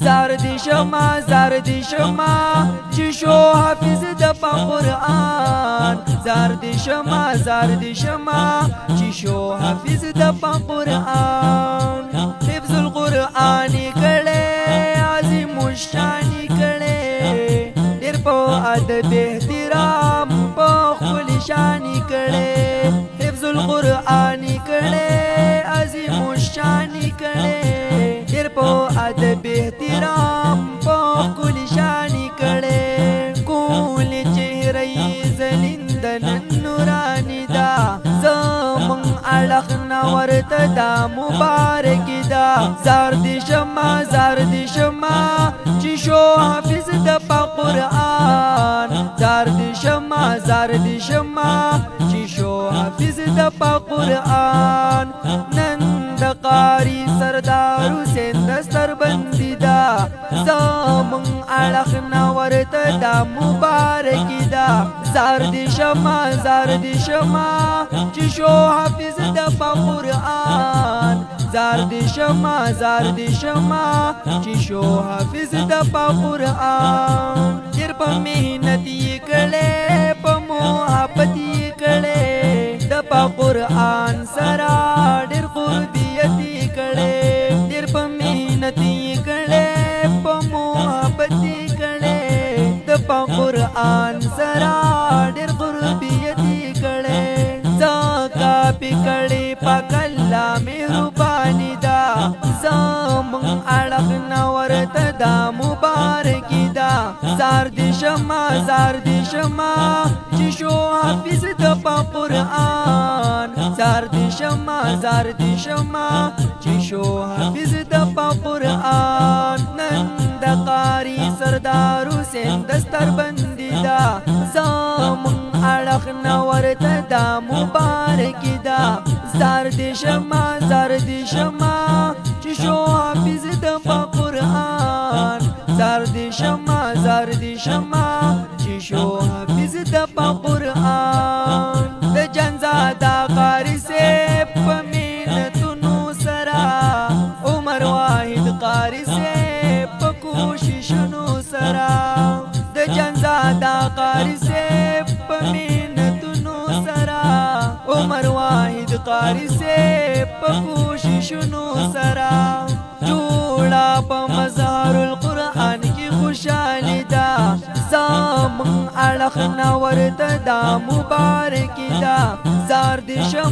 زار دی شما چې شو حافظ د قرآن زار دی شما چې شو حافظ د قرآن حفظ القرآن کړي عظیم الشان کړي ډېر په ادب احترام په خپل شان کړي حفظ القرآن کړي عظیم الشان کړي ډېر په ادب احترام په خپل شان کړي کول چهره زلیند نورانی دا زمون اړخ ورته دا مبارک دا زار دی شما چې شو حافظ د قرآن زار دی شما چې شو حافظ د قرآن نن د قاری سردار حسین دستر بندی دا زمون اړخ ورته دا مبارک دا زار دی شما چې شو حافظ د قرآن زار دی شما چې شو حافظ د قرآن ډېر په محنت یې کړی په محبت یې کړی د قرآن سره ډېر قربیت یې کړی ډېر په محنت یې کړی په محبت یې کړی د قرآن سره ډېر قربیت یې کړی زکا پکړی پاک الله مهرباني دا زمون اړخ ورته دا مبارک دا زار دی شما چې شو حافظ د قرآن زار دی شما چې شو حافظ د قرآن نن د قاری سردار حسین دستر بندی دا زمون اړخ ورته دا مبارک دا زار دی شما چې شو حافظ د قرآن زار دی شما چې شو حافظ د قرآن د جنزاده قاری سے په مینتونو سره عمر واحد قاری سے په کوششونو سره د جنزاده قاری سے په مینتونو سره عمر واحد قاری سے په کوششونو سره جوړه په مظهر القرآن کې خوشالي دا زمون اړخ ورته دا مبارک دا زار دی شما